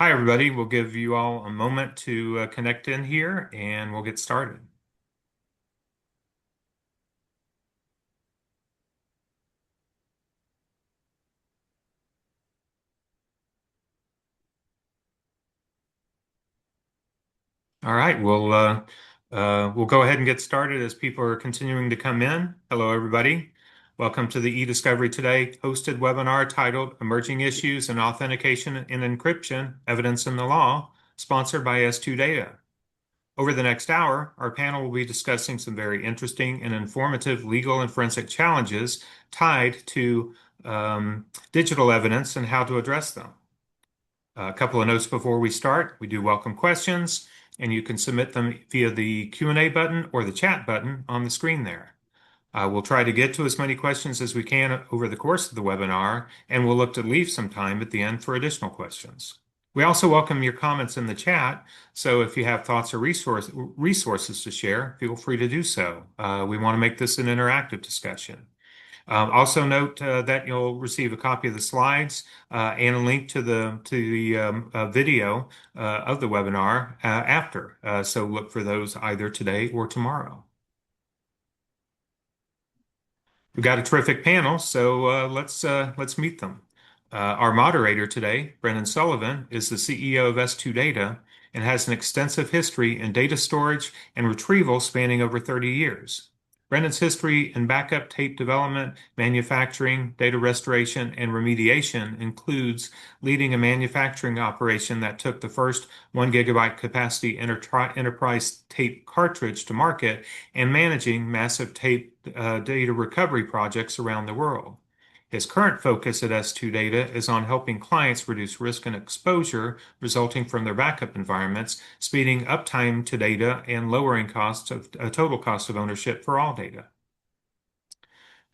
Hi, everybody. We'll give you all a moment to connect in here and we'll get started. All right, we'll go ahead and get started as people are continuing to come in. Hello, everybody. Welcome to the eDiscovery Today hosted webinar titled Emerging Issues in Authentication and Encryption, Evidence in the Law, sponsored by S2 Data. Over the next hour, our panel will be discussing some very interesting and informative legal and forensic challenges tied to digital evidence and how to address them. A couple of notes before we start. We do welcome questions, and you can submit them via the Q&A button or the chat button on the screen there. We'll try to get to as many questions as we can over the course of the webinar, and we'll look to leave some time at the end for additional questions. We also welcome your comments in the chat, so if you have thoughts or resources to share, feel free to do so. We want to make this an interactive discussion. Also note that you'll receive a copy of the slides and a link to the video of the webinar after. So look for those either today or tomorrow. We've got a terrific panel, so let's meet them. Our moderator today, Brendan Sullivan, is the CEO of S2 Data and has an extensive history in data storage and retrieval spanning over 30 years. Brendan's history in backup tape development, manufacturing, data restoration, and remediation includes leading a manufacturing operation that took the first 1 gigabyte capacity enterprise tape cartridge to market and managing massive tape data recovery projects around the world. His current focus at S2 Data is on helping clients reduce risk and exposure resulting from their backup environments, speeding up time to data, and lowering total cost of ownership for all data.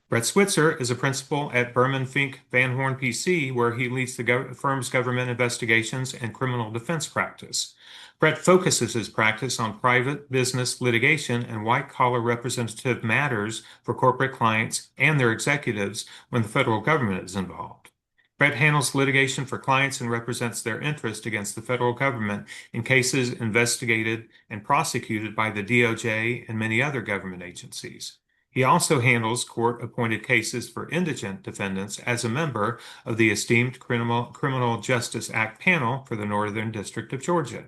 Brett Switzer is a principal at Berman Fink Van Horn PC, where he leads the firm's government investigations and criminal defense practice. Brett focuses his practice on private business litigation and white-collar representative matters for corporate clients and their executives when the federal government is involved. Brett handles litigation for clients and represents their interest against the federal government in cases investigated and prosecuted by the DOJ and many other government agencies. He also handles court-appointed cases for indigent defendants as a member of the esteemed Criminal Justice Act panel for the Northern District of Georgia.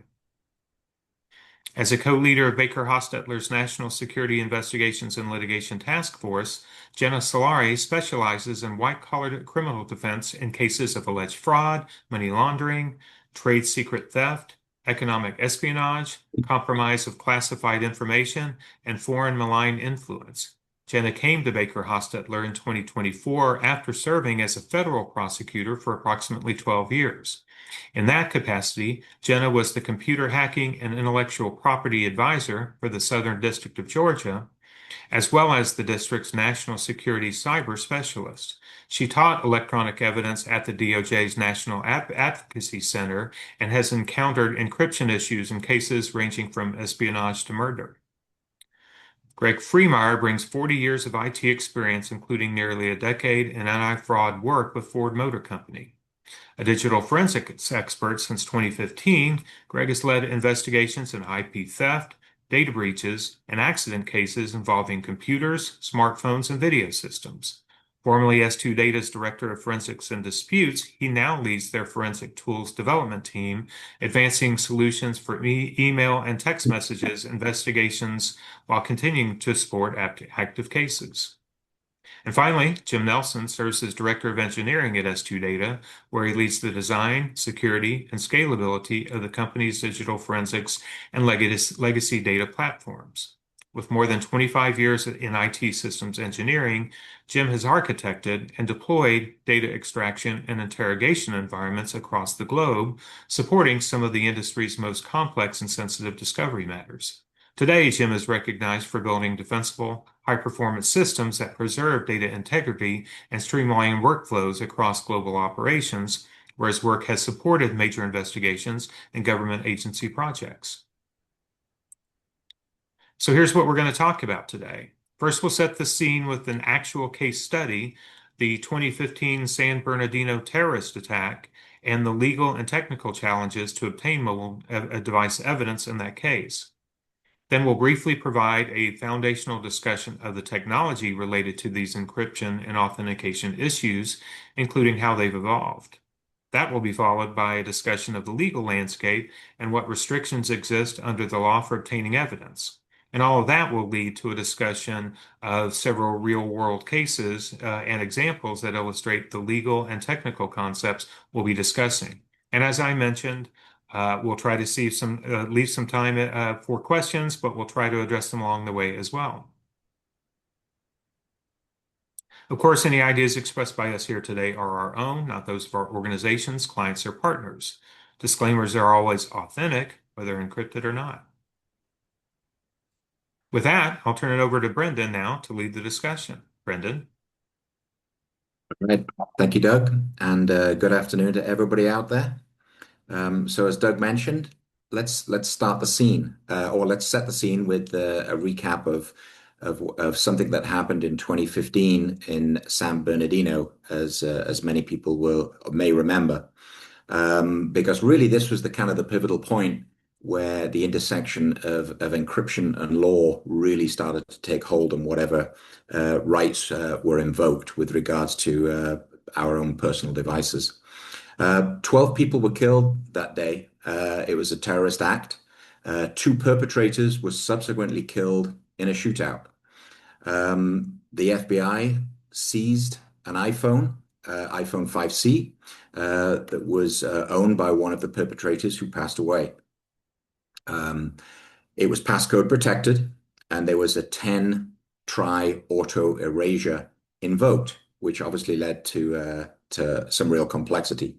As a co-leader of Baker Hostetler's National Security Investigations and Litigation Task Force, Jenna Solari specializes in white-collar criminal defense in cases of alleged fraud, money laundering, trade secret theft, economic espionage, compromise of classified information, and foreign malign influence. Jenna came to Baker Hostetler in 2024 after serving as a federal prosecutor for approximately 12 years. In that capacity, Jenna was the computer hacking and intellectual property advisor for the Southern District of Georgia, as well as the district's national security cyber specialist. She taught electronic evidence at the DOJ's National Advocacy Center and has encountered encryption issues in cases ranging from espionage to murder. Greg Freemeyer brings 40 years of IT experience, including nearly a decade in anti-fraud work with Ford Motor Company. A digital forensics expert since 2015, Greg has led investigations in IP theft, data breaches, and accident cases involving computers, smartphones, and video systems. Formerly S2 Data's Director of Forensics and Disputes, he now leads their forensic tools development team, advancing solutions for email and text messages investigations while continuing to support active cases. And finally, Jim Nelson serves as Director of Engineering at S2 Data, where he leads the design, security, and scalability of the company's digital forensics and legacy data platforms. With more than 25 years in IT systems engineering, Jim has architected and deployed data extraction and interrogation environments across the globe, supporting some of the industry's most complex and sensitive discovery matters. Today, Jim is recognized for building defensible, high-performance systems that preserve data integrity and streamline workflows across global operations, where his work has supported major investigations and government agency projects. So here's what we're going to talk about today. First, we'll set the scene with an actual case study, the 2015 San Bernardino terrorist attack, and the legal and technical challenges to obtain mobile device evidence in that case. Then we'll briefly provide a foundational discussion of the technology related to these encryption and authentication issues, including how they've evolved. That will be followed by a discussion of the legal landscape and what restrictions exist under the law for obtaining evidence. And all of that will lead to a discussion of several real-world cases and examples that illustrate the legal and technical concepts we'll be discussing. And as I mentioned, we'll try to leave some time for questions, but we'll try to address them along the way as well. Of course, any ideas expressed by us here today are our own, not those of our organizations, clients, or partners. Disclaimers are always authentic, whether encrypted or not. With that, I'll turn it over to Brendan now to lead the discussion. Brendan. All right. Thank you, Doug, and good afternoon to everybody out there. So as Doug mentioned, let's start the scene, or let's set the scene with a recap of something that happened in 2015 in San Bernardino, as many people may remember, because really this was the kind of the pivotal point where the intersection of encryption and law really started to take hold, and whatever rights were invoked with regards to our own personal devices. 12 people were killed that day. It was a terrorist act. Two perpetrators were subsequently killed in a shootout. The FBI seized an iPhone 5C, that was owned by one of the perpetrators who passed away. It was passcode protected, and there was a 10-try auto erasure invoked, which obviously led to some real complexity.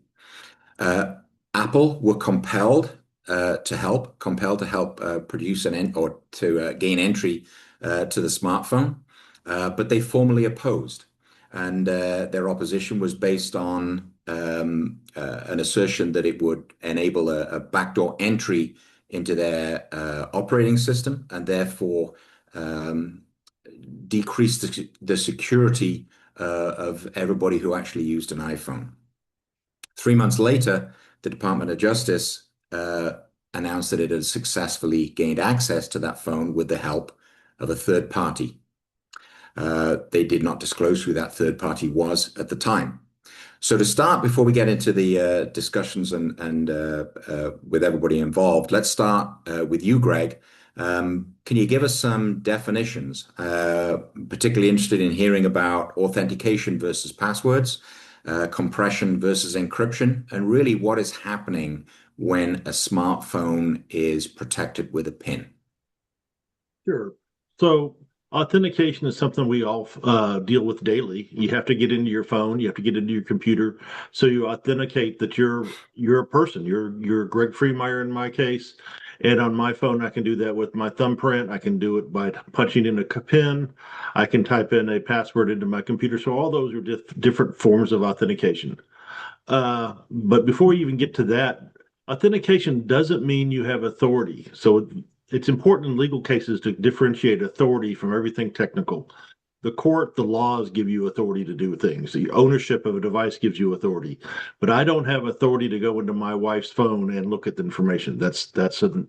Apple were compelled to help produce or to gain entry to the smartphone, but they formally opposed, and their opposition was based on an assertion that it would enable a backdoor entry into their operating system, and therefore decrease the security of everybody who actually used an iPhone. 3 months later, the Department of Justice announced that it had successfully gained access to that phone with the help of a third party. They did not disclose who that third party was at the time. So to start, before we get into the discussions and with everybody involved, let's start with you, Greg. Can you give us some definitions? Particularly interested in hearing about authentication versus passwords, compression versus encryption, and really what is happening when a smartphone is protected with a PIN. Sure. So authentication is something we all deal with daily. You have to get into your phone, you have to get into your computer, so you authenticate that you're a person. You're Greg Freemeyer in my case, and on my phone I can do that with my thumbprint. I can do it by punching in a PIN. I can type in a password into my computer. So all those are different forms of authentication. But before we even get to that, authentication doesn't mean you have authority. So it's important in legal cases to differentiate authority from everything technical. The court, the laws give you authority to do things. The ownership of a device gives you authority. But I don't have authority to go into my wife's phone and look at the information. That's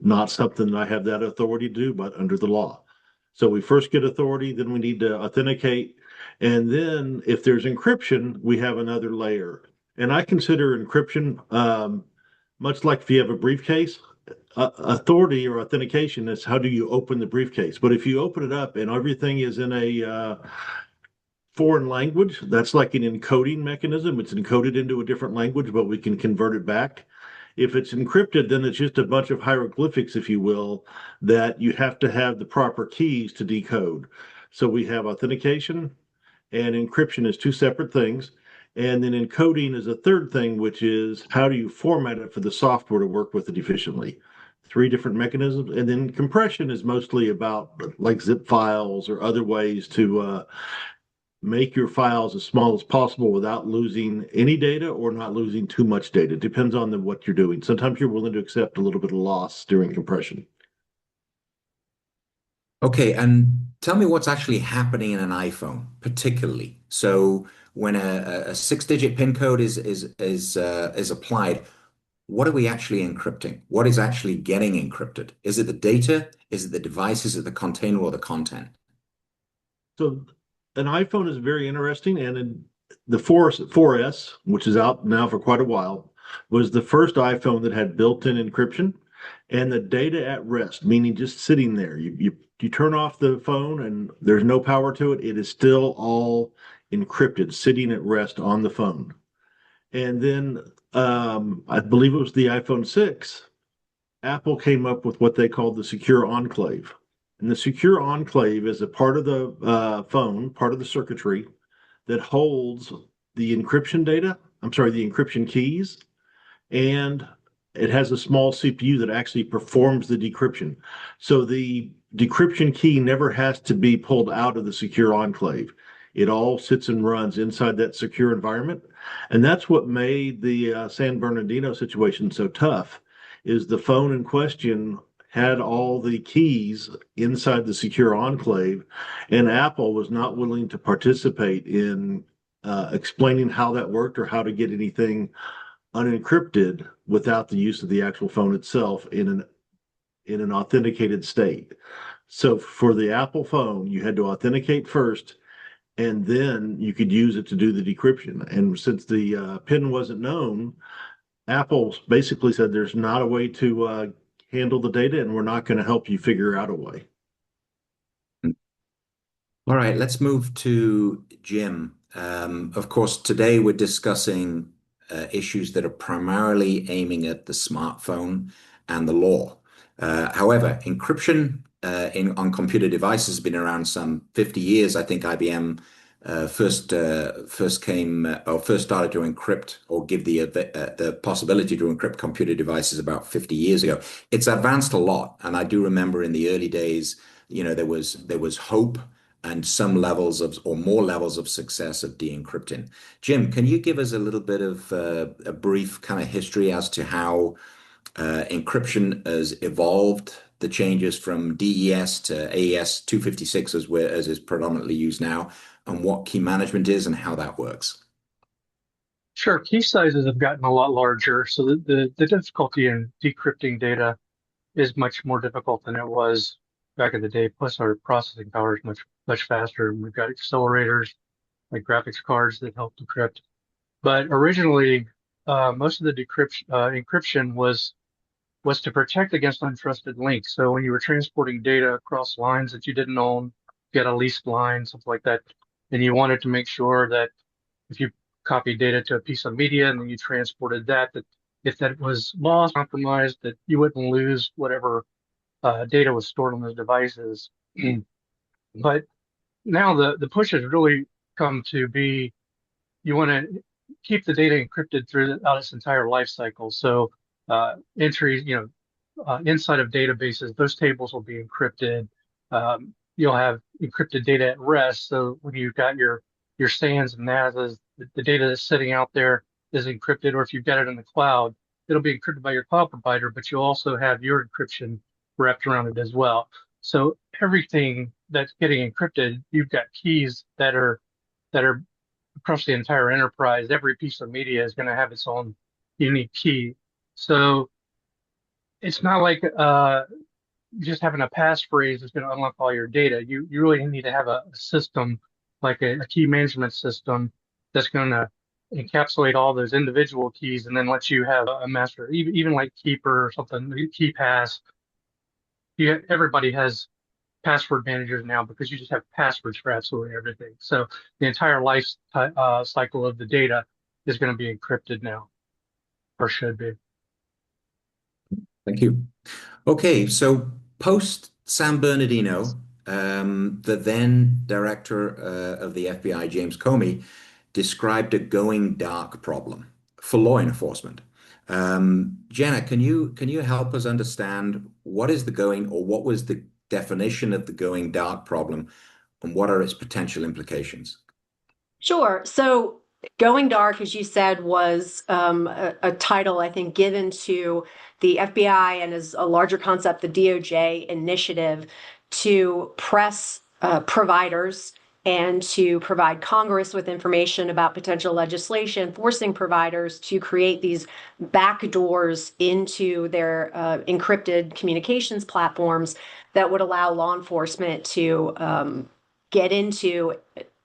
not something I have that authority to do, but under the law. So we first get authority, then we need to authenticate. And then if there's encryption, we have another layer. And I consider encryption much like if you have a briefcase. Authority or authentication is how do you open the briefcase. But if you open it up and everything is in a foreign language, that's like an encoding mechanism. It's encoded into a different language, but we can convert it back. If it's encrypted, then it's just a bunch of hieroglyphics, if you will, that you have to have the proper keys to decode. So we have authentication and encryption as two separate things. And then encoding is a third thing, which is how do you format it for the software to work with it efficiently? Three different mechanisms. And then compression is mostly about like zip files or other ways to make your files as small as possible without losing any data or not losing too much data. It depends on what you're doing. Sometimes you're willing to accept a little bit of loss during compression. Okay, and tell me what's actually happening in an iPhone, particularly. So when a six-digit PIN code is applied, what are we actually encrypting? What is actually getting encrypted? Is it the data? Is it the device? Is it the container or the content? So an iPhone is very interesting, and the 4S, which is out now for quite a while, was the first iPhone that had built-in encryption and the data at rest, meaning just sitting there. You turn off the phone and there's no power to it. It is still all encrypted, sitting at rest on the phone. And then I believe it was the iPhone 6, Apple came up with what they called the secure enclave. And the secure enclave is a part of the phone, part of the circuitry that holds the encryption data, I'm sorry, the encryption keys, and it has a small CPU that actually performs the decryption. So the decryption key never has to be pulled out of the secure enclave. It all sits and runs inside that secure environment. And that's what made the San Bernardino situation so tough, is the phone in question had all the keys inside the secure enclave, and Apple was not willing to participate in explaining how that worked or how to get anything unencrypted without the use of the actual phone itself in an authenticated state. So for the Apple phone, you had to authenticate first, and then you could use it to do the decryption. And since the PIN wasn't known, Apple basically said there's not a way to handle the data, and we're not going to help you figure out a way. All right, let's move to Jim. Of course, today we're discussing issues that are primarily aiming at the smartphone and the law. However, encryption on computer devices has been around some 50 years. I think IBM first came or first started to encrypt or give the possibility to encrypt computer devices about 50 years ago. It's advanced a lot, and I do remember in the early days, there was hope and some levels of or more levels of success of de-encrypting. Jim, can you give us a little bit of a brief kind of history as to how encryption has evolved, the changes from DES to AES 256 as is predominantly used now, and what key management is and how that works? Sure, key sizes have gotten a lot larger, so the difficulty in decrypting data is much more difficult than it was back in the day. Plus, our processing power is much faster, and we've got accelerators like graphics cards that help decrypt. But originally, most of the encryption was to protect against untrusted links. So when you were transporting data across lines that you didn't own, you had a leased line, something like that, and you wanted to make sure that if you copied data to a piece of media and then you transported that if that was lost, compromised, that you wouldn't lose whatever data was stored on those devices. But now the push has really come to be you want to keep the data encrypted throughout its entire life cycle. So entries, inside of databases, those tables will be encrypted. You'll have encrypted data at rest. So when you've got your SANs and NASs, the data that's sitting out there is encrypted, or if you've got it in the cloud, it'll be encrypted by your cloud provider, but you'll also have your encryption wrapped around it as well. So everything that's getting encrypted, you've got keys that are across the entire enterprise. Every piece of media is going to have its own unique key. So it's not like just having a passphrase is going to unlock all your data. You really need to have a system like a key management system that's going to encapsulate all those individual keys and then let you have a master, even like Keeper or something, KeyPass. Everybody has password managers now because you just have passwords for absolutely everything. So the entire life cycle of the data is going to be encrypted now, or should be. Thank you. Okay, so post San Bernardino, the then director of the FBI, James Comey, described a going dark problem for law enforcement. Jenna, can you help us understand what is the going, or what was the definition of the going dark problem, and what are its potential implications? Sure. So going dark, as you said, was a title, I think, given to the FBI and as a larger concept, the DOJ initiative to press providers and to provide Congress with information about potential legislation forcing providers to create these backdoors into their encrypted communications platforms that would allow law enforcement to get into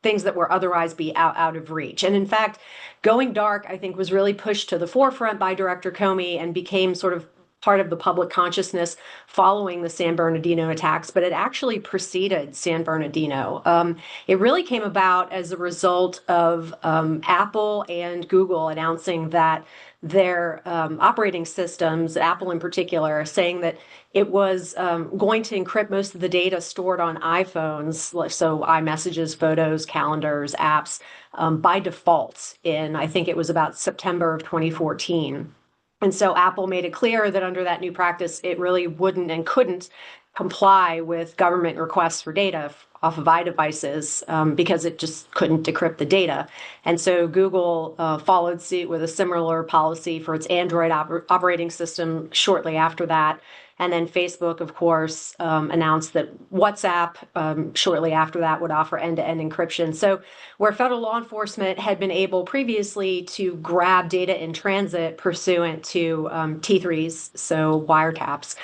things that were otherwise be out of reach. And in fact, going dark, I think, was really pushed to the forefront by Director Comey and became sort of part of the public consciousness following the San Bernardino attacks, but it actually preceded San Bernardino. It really came about as a result of Apple and Google announcing that their operating systems, Apple in particular, saying that it was going to encrypt most of the data stored on iPhones, so iMessages, photos, calendars, apps, by default in, I think it was about September of 2014. And so Apple made it clear that under that new practice, it really wouldn't and couldn't comply with government requests for data off of iDevices because it just couldn't decrypt the data. And so Google followed suit with a similar policy for its Android operating system shortly after that. And then Facebook, of course, announced that WhatsApp shortly after that would offer end-to-end encryption. So where federal law enforcement had been able previously to grab data in transit pursuant to T3s, so wiretaps,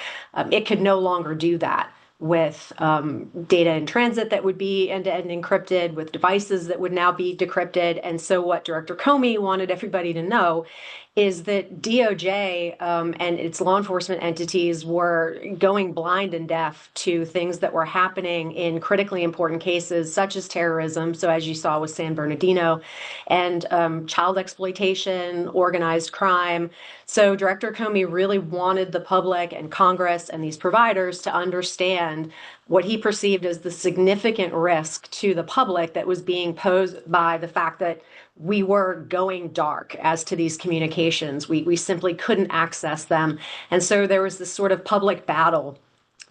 it could no longer do that with data in transit that would be end-to-end encrypted, with devices that would now be decrypted. And so what Director Comey wanted everybody to know is that DOJ and its law enforcement entities were going blind and deaf to things that were happening in critically important cases such as terrorism, so as you saw with San Bernardino, and child exploitation, organized crime. So Director Comey really wanted the public and Congress and these providers to understand what he perceived as the significant risk to the public that was being posed by the fact that we were going dark as to these communications. We simply couldn't access them. And so there was this sort of public battle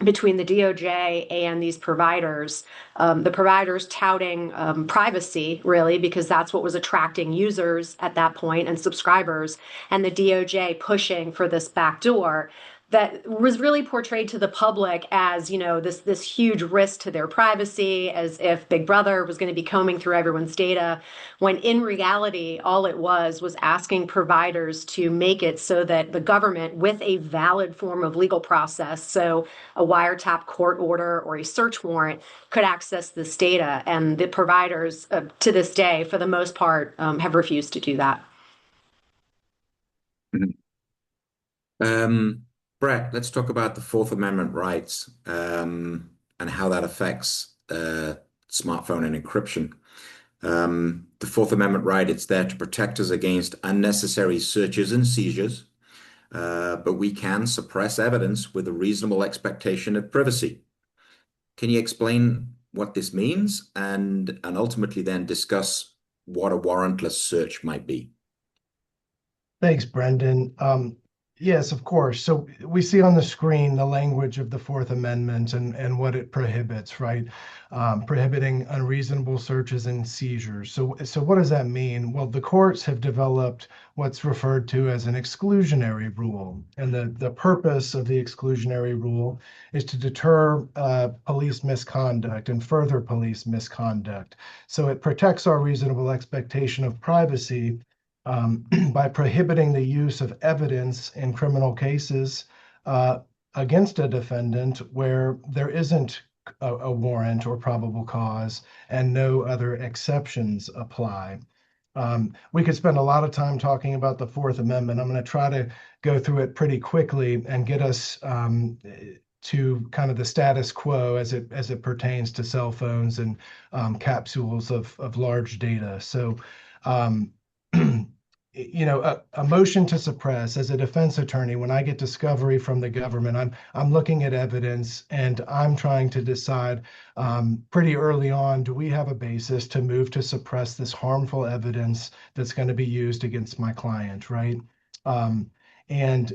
between the DOJ and these providers, the providers touting privacy, really, because that's what was attracting users at that point and subscribers, and the DOJ pushing for this backdoor that was really portrayed to the public as, you know, this huge risk to their privacy, as if Big Brother was going to be combing through everyone's data, when in reality, all it was asking providers to make it so that the government, with a valid form of legal process, so a wiretap court order or a search warrant, could access this data. And the providers, to this day, for the most part, have refused to do that. Brett, let's talk about the Fourth Amendment rights and how that affects smartphone and encryption. The Fourth Amendment right, it's there to protect us against unnecessary searches and seizures, but we can suppress evidence with a reasonable expectation of privacy. Can you explain what this means and ultimately then discuss what a warrantless search might be? Thanks, Brendan. Yes, of course. So we see on the screen the language of the Fourth Amendment and what it prohibits, right? Prohibiting unreasonable searches and seizures. So what does that mean? Well, the courts have developed what's referred to as an exclusionary rule. And the purpose of the exclusionary rule is to deter police misconduct and further police misconduct. So it protects our reasonable expectation of privacy by prohibiting the use of evidence in criminal cases against a defendant where there isn't a warrant or probable cause and no other exceptions apply. We could spend a lot of time talking about the Fourth Amendment. I'm going to try to go through it pretty quickly and get us to kind of the status quo as it pertains to cell phones and capsules of large data. So you know, a motion to suppress, as a defense attorney, when I get discovery from the government, I'm looking at evidence and I'm trying to decide pretty early on, do we have a basis to move to suppress this harmful evidence that's going to be used against my client, right? And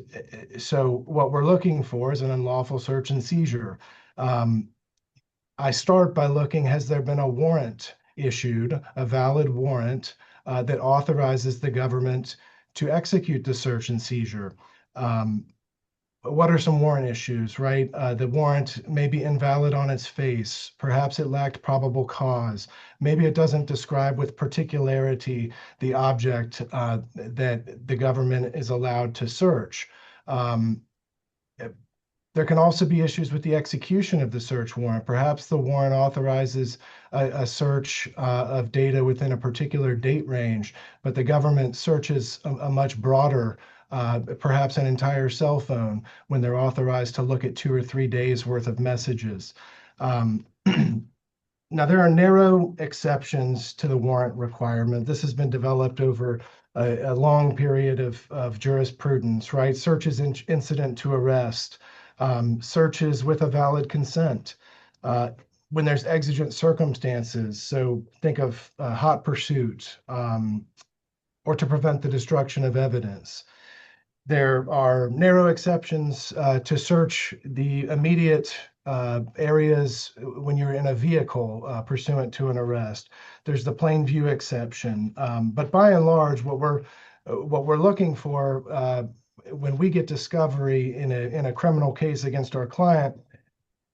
so what we're looking for is an unlawful search and seizure. I start by looking, has there been a warrant issued, a valid warrant that authorizes the government to execute the search and seizure? what are some warrant issues, right? The warrant may be invalid on its face. Perhaps it lacked probable cause. Maybe it doesn't describe with particularity the object that the government is allowed to search. Um, there can also be issues with the execution of the search warrant. Perhaps the warrant authorizes a search of data within a particular date range, but the government searches a much broader, perhaps an entire cell phone, when they're authorized to look at 2 or 3 days worth of messages. Um, Now, there are narrow exceptions to the warrant requirement. This has been developed over a long period of jurisprudence, right? Searches incident to arrest, searches with a valid consent, uh, when there's exigent circumstances. So think of hot pursuit, or to prevent the destruction of evidence. There are narrow exceptions to search the immediate areas when you're in a vehicle pursuant to an arrest. There's the plain view exception. But by and large, what we're looking for when we get discovery in a criminal case against our client,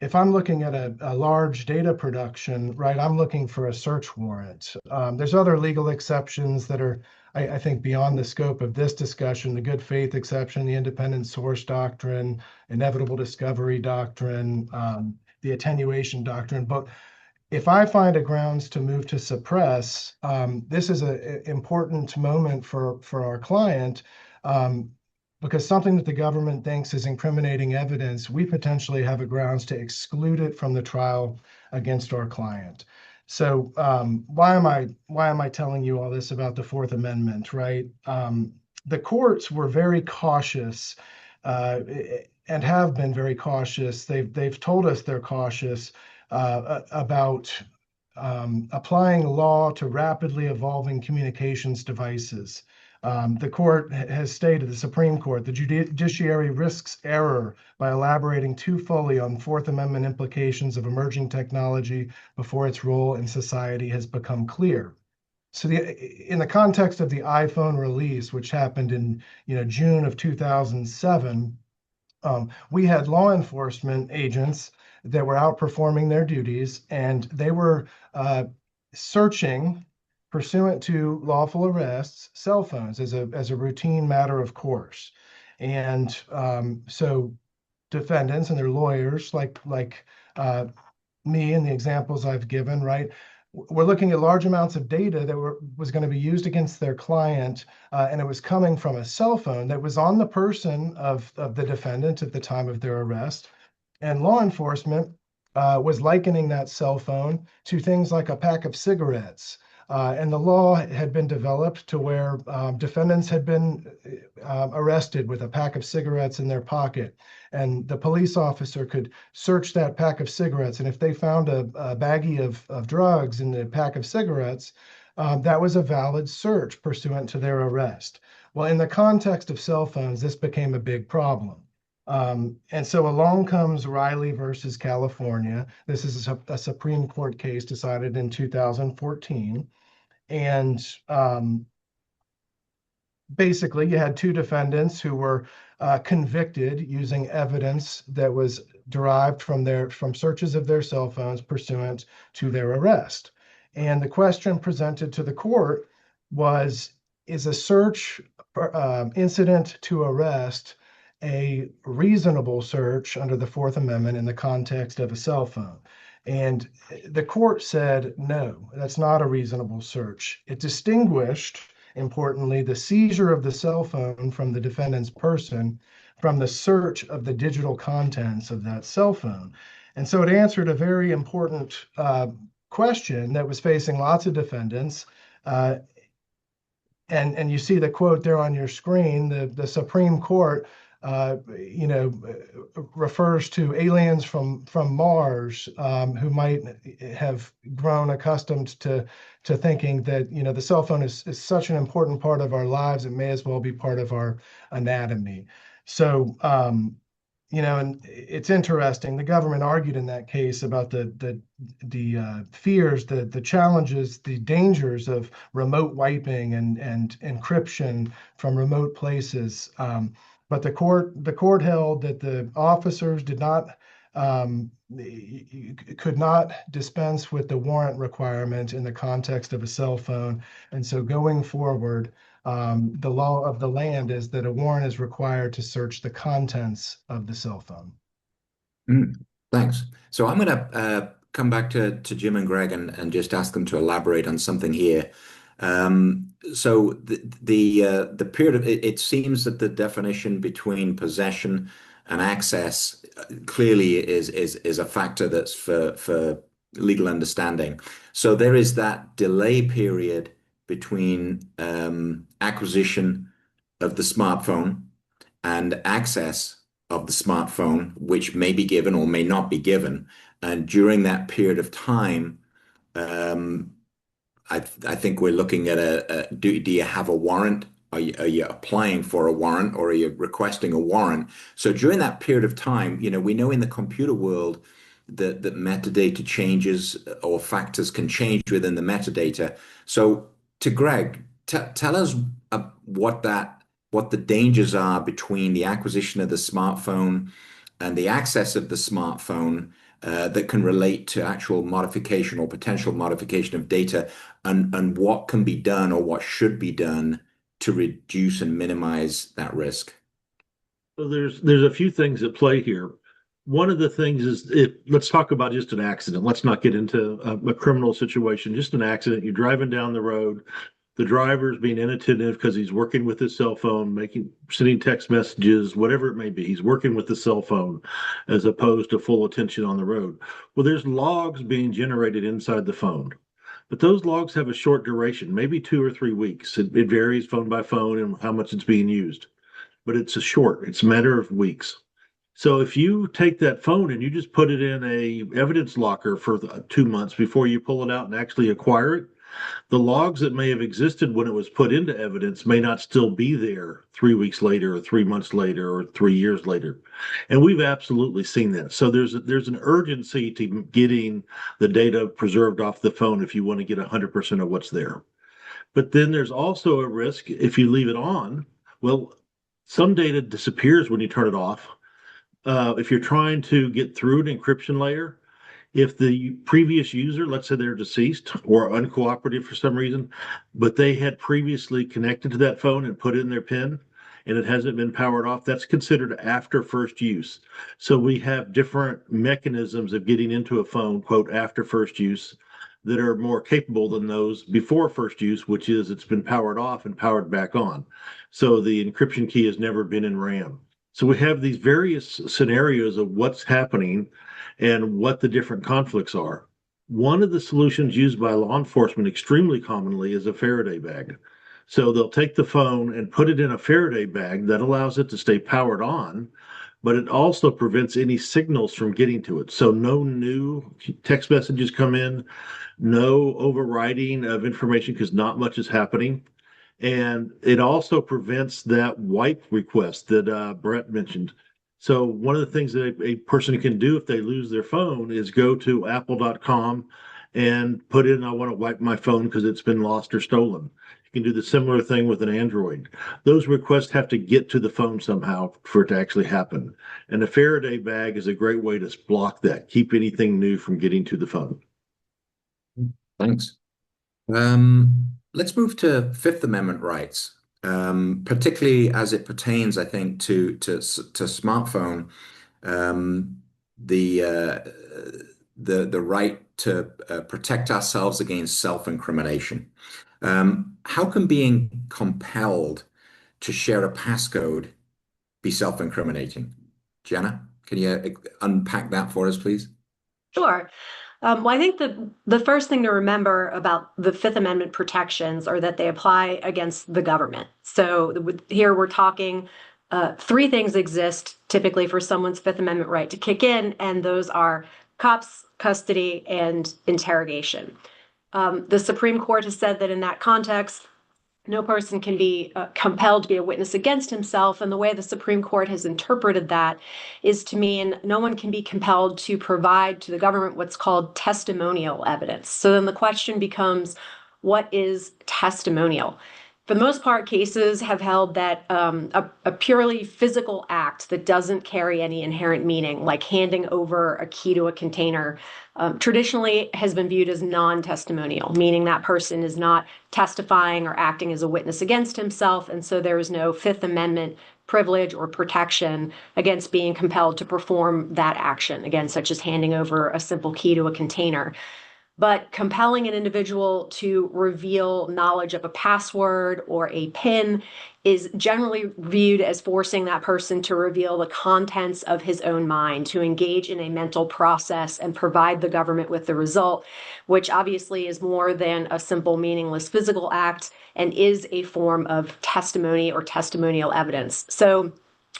if I'm looking at a large data production, right, I'm looking for a search warrant. There's other legal exceptions that are, I think, beyond the scope of this discussion: the good faith exception, the independent source doctrine, inevitable discovery doctrine, the attenuation doctrine. But if I find a grounds to move to suppress, this is an important moment for our client, um, because something that the government thinks is incriminating evidence, we potentially have a grounds to exclude it from the trial against our client. So why am I telling you all this about the Fourth Amendment, right? The courts were very cautious, and have been very cautious. They've told us they're cautious about applying law to rapidly evolving communications devices. The court has stated, the Supreme Court, the judiciary risks error by elaborating too fully on Fourth Amendment implications of emerging technology before its role in society has become clear. So in the context of the iPhone release, which happened in June of 2007, we had law enforcement agents that were outperforming their duties, and they were searching, pursuant to lawful arrests, cell phones as a routine matter of course. And so defendants and their lawyers, like me and the examples I've given, right, we're looking at large amounts of data that was going to be used against their client, and it was coming from a cell phone that was on the person of the defendant at the time of their arrest. And law enforcement was likening that cell phone to things like a pack of cigarettes. And the law had been developed to where defendants had been arrested with a pack of cigarettes in their pocket. And the police officer could search that pack of cigarettes. And if they found a baggie of drugs in the pack of cigarettes, that was a valid search pursuant to their arrest. Well, in the context of cell phones, this became a big problem. And so along comes Riley versus California. This is a Supreme Court case decided in 2014. And basically, you had two defendants who were convicted using evidence that was derived from searches of their cell phones pursuant to their arrest. And the question presented to the court was, is a search incident to arrest a reasonable search under the Fourth Amendment in the context of a cell phone? And the court said, no, that's not a reasonable search. It distinguished, importantly, the seizure of the cell phone from the defendant's person from the search of the digital contents of that cell phone. And so it answered a very important question that was facing lots of defendants. And you see the quote there on your screen. The Supreme Court refers to aliens from Mars who might have grown accustomed to thinking that the cell phone is such an important part of our lives, it may as well be part of our anatomy. So and it's interesting. The government argued in that case about the fears, the challenges, the dangers of remote wiping and encryption from remote places. But the court held that the officers did not could not dispense with the warrant requirement in the context of a cell phone. And so going forward, the law of the land is that a warrant is required to search the contents of the cell phone. Thanks. So I'm going to come back to Jim and Greg and just ask them to elaborate on something here. So the period of it seems that the definition between possession and access clearly is a factor that's for legal understanding. So there is that delay period between acquisition of the smartphone and access of the smartphone, which may be given or may not be given. And during that period of time, um, I think we're looking at do you have a warrant? Are you applying for a warrant or are you requesting a warrant? So during that period of time, we know in the computer world that metadata changes or factors can change within the metadata. So to Greg, tell us what the dangers are between the acquisition of the smartphone and the access of the smartphone that can relate to actual modification or potential modification of data, and what can be done or what should be done to reduce and minimize that risk. So there's a few things at play here. One of the things is let's talk about just an accident. Let's not get into a criminal situation, just an accident. You're driving down the road. The driver's being inattentive because he's working with his cell phone, sending text messages, whatever it may be. He's working with the cell phone as opposed to full attention on the road. Well, there's logs being generated inside the phone, but those logs have a short duration, maybe 2 or 3 weeks. It varies phone by phone and how much it's being used, but it's a matter of weeks. So if you take that phone and you just put it in a evidence locker for 2 months before you pull it out and actually acquire it, the logs that may have existed when it was put into evidence may not still be there 3 weeks later or 3 months later or 3 years later. And we've absolutely seen that. So there's an urgency to getting the data preserved off the phone if you want to get 100% of what's there. But then there's also a risk if you leave it on. Well, some data disappears when you turn it off. If you're trying to get through an encryption layer, if the previous user, let's say they're deceased or uncooperative for some reason, but they had previously connected to that phone and put in their PIN and it hasn't been powered off, that's considered after first use. So we have different mechanisms of getting into a phone, quote, after first use, that are more capable than those before first use, which is it's been powered off and powered back on. So the encryption key has never been in RAM. So we have these various scenarios of what's happening and what the different conflicts are. One of the solutions used by law enforcement extremely commonly is a Faraday bag. So they'll take the phone and put it in a Faraday bag that allows it to stay powered on, but it also prevents any signals from getting to it. So no new text messages come in, no overriding of information because not much is happening. And it also prevents that wipe request that Brett mentioned. So one of the things that a person can do if they lose their phone is go to apple.com and put in, I want to wipe my phone because it's been lost or stolen. You can do the similar thing with an Android. Those requests have to get to the phone somehow for it to actually happen. And the Faraday bag is a great way to block that, keep anything new from getting to the phone. Thanks. Let's move to Fifth Amendment rights, particularly as it pertains, I think, to smartphone, the right to protect ourselves against self-incrimination. How can being compelled to share a passcode be self-incriminating? Jenna, can you unpack that for us, please? Sure. Well, I think the first thing to remember about the Fifth Amendment protections are that they apply against the government. So here we're talking three things exist typically for someone's Fifth Amendment right to kick in, and those are cops, custody, and interrogation. The Supreme Court has said that in that context, no person can be compelled to be a witness against himself. And the way the Supreme Court has interpreted that is to mean no one can be compelled to provide to the government what's called testimonial evidence. So then the question becomes, what is testimonial? For the most part, cases have held that a purely physical act that doesn't carry any inherent meaning, like handing over a key to a container, traditionally has been viewed as non-testimonial, meaning that person is not testifying or acting as a witness against himself, and so there is no Fifth Amendment privilege or protection against being compelled to perform that action, again, such as handing over a simple key to a container. But compelling an individual to reveal knowledge of a password or a PIN is generally viewed as forcing that person to reveal the contents of his own mind, to engage in a mental process and provide the government with the result, which obviously is more than a simple, meaningless physical act and is a form of testimony or testimonial evidence. So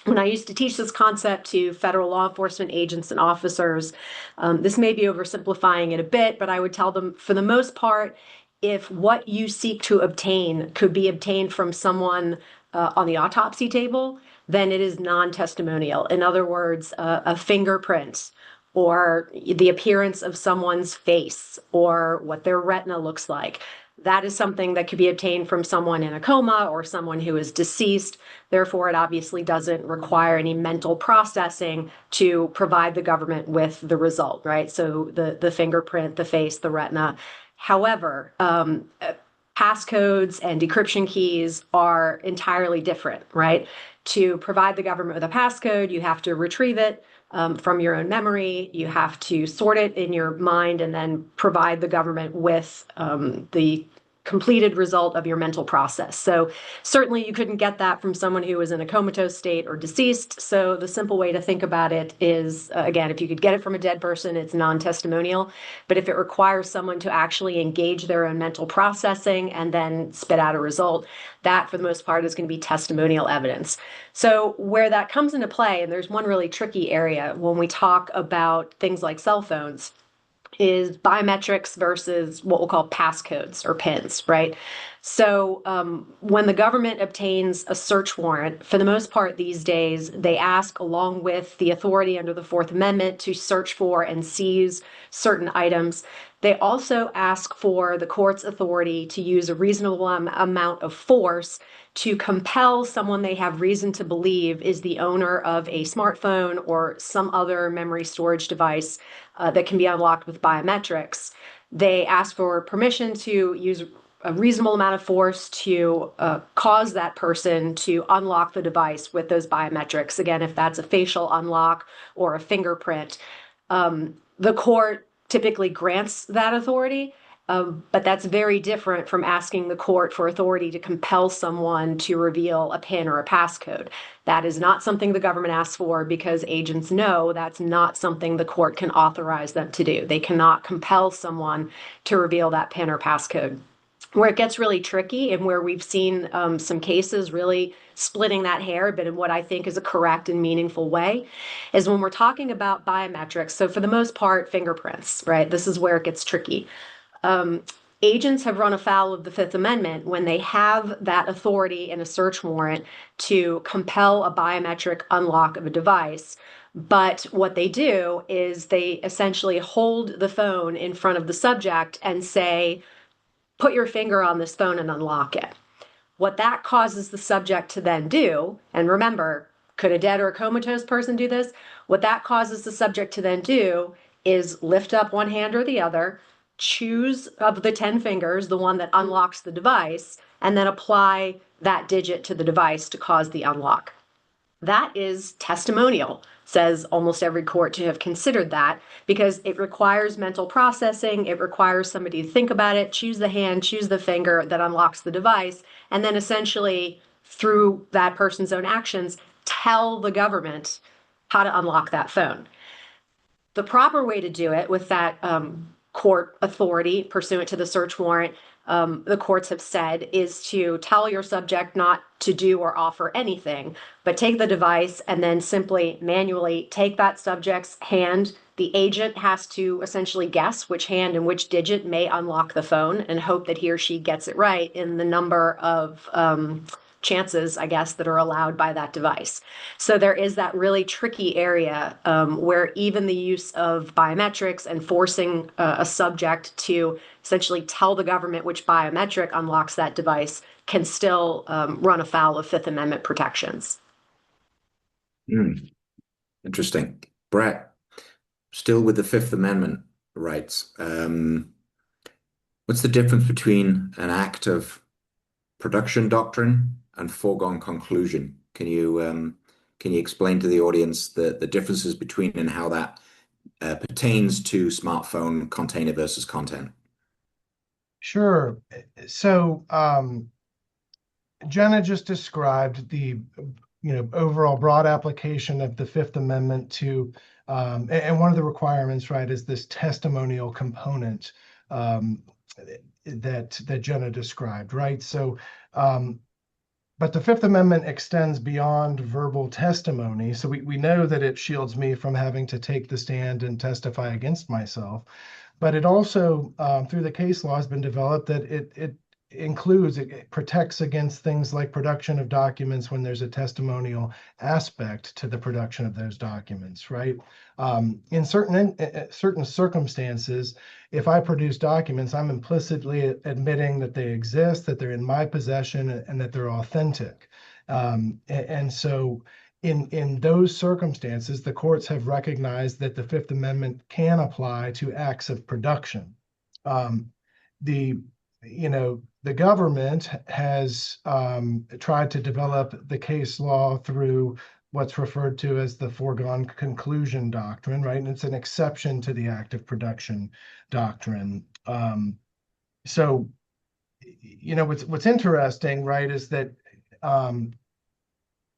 when I used to teach this concept to federal law enforcement agents and officers, this may be oversimplifying it a bit, but I would tell them, for the most part, if what you seek to obtain could be obtained from someone on the autopsy table, then it is non-testimonial. In other words, a fingerprint or the appearance of someone's face or what their retina looks like. That is something that could be obtained from someone in a coma or someone who is deceased. Therefore, it obviously doesn't require any mental processing to provide the government with the result, right? So the fingerprint, the face, the retina. However, passcodes and decryption keys are entirely different, right? To provide the government with a passcode, you have to retrieve it from your own memory. You have to sort it in your mind and then provide the government with the completed result of your mental process. So certainly you couldn't get that from someone who was in a comatose state or deceased. So the simple way to think about it is, again, if you could get it from a dead person, it's non-testimonial. But if it requires someone to actually engage their own mental processing and then spit out a result, that for the most part is going to be testimonial evidence. So where that comes into play, and there's one really tricky area when we talk about things like cell phones, is biometrics versus what we'll call passcodes or PINs, right? So when the government obtains a search warrant, for the most part these days, they ask, along with the authority under the Fourth Amendment, to search for and seize certain items. They also ask for the court's authority to use a reasonable amount of force to compel someone they have reason to believe is the owner of a smartphone or some other memory storage device that can be unlocked with biometrics. They ask for permission to use a reasonable amount of force to cause that person to unlock the device with those biometrics. Again, if that's a facial unlock or a fingerprint, the court typically grants that authority. But that's very different from asking the court for authority to compel someone to reveal a PIN or a passcode. That is not something the government asks for because agents know that's not something the court can authorize them to do. They cannot compel someone to reveal that PIN or passcode. Where it gets really tricky and where we've seen some cases really splitting that hair, but in what I think is a correct and meaningful way, is when we're talking about biometrics. So for the most part, fingerprints, right? This is where it gets tricky. Agents have run afoul of the Fifth Amendment when they have that authority in a search warrant to compel a biometric unlock of a device. But what they do is they essentially hold the phone in front of the subject and say, put your finger on this phone and unlock it. What that causes the subject to then do, and remember, could a dead or a comatose person do this? What that causes the subject to then do is lift up one hand or the other, choose of the 10 fingers the one that unlocks the device, and then apply that digit to the device to cause the unlock. That is testimonial, says almost every court to have considered that, because it requires mental processing. It requires somebody to think about it, choose the hand, choose the finger that unlocks the device, and then essentially, through that person's own actions, tell the government how to unlock that phone. The proper way to do it with that court authority pursuant to the search warrant, the courts have said, is to tell your subject not to do or offer anything, but take the device and then simply manually take that subject's hand. The agent has to essentially guess which hand and which digit may unlock the phone and hope that he or she gets it right in the number of chances, I guess, that are allowed by that device. So there is that really tricky area where even the use of biometrics and forcing a subject to essentially tell the government which biometric unlocks that device can still run afoul of Fifth Amendment protections. Interesting. Brett, still with the Fifth Amendment rights, what's the difference between an act of production doctrine and foregone conclusion? Can you explain to the audience the differences between and how that pertains to smartphone container versus content? Sure. So Jenna just described the overall broad application of the Fifth Amendment to, and one of the requirements, right, is this testimonial component that Jenna described, right? So, but the Fifth Amendment extends beyond verbal testimony. So we know that it shields me from having to take the stand and testify against myself. But it also, through the case law, has been developed that it protects against things like production of documents when there's a testimonial aspect to the production of those documents, right? In certain circumstances, if I produce documents, I'm implicitly admitting that they exist, that they're in my possession, and that they're authentic. And so in those circumstances, the courts have recognized that the Fifth Amendment can apply to acts of production. The government has tried to develop the case law through what's referred to as the foregone conclusion doctrine, right? And it's an exception to the act of production doctrine. So, what's interesting, right, is that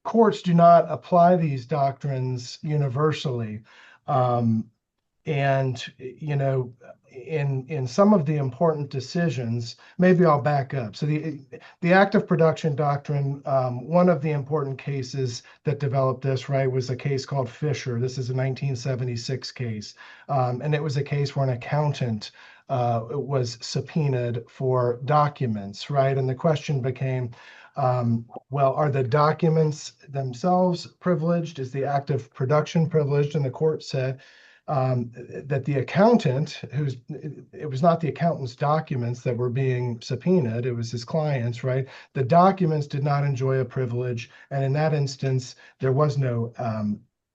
courts do not apply these doctrines universally. And, in some of the important decisions, maybe I'll back up. So the act of production doctrine, one of the important cases that developed this, right, was a case called Fisher. This is a 1976 case. And it was a case where an accountant was subpoenaed for documents, right? And the question became, well, are the documents themselves privileged? Is the act of production privileged? And the court said, that the accountant, it was not the accountant's documents that were being subpoenaed, it was his clients, right? The documents did not enjoy a privilege. And in that instance, there was no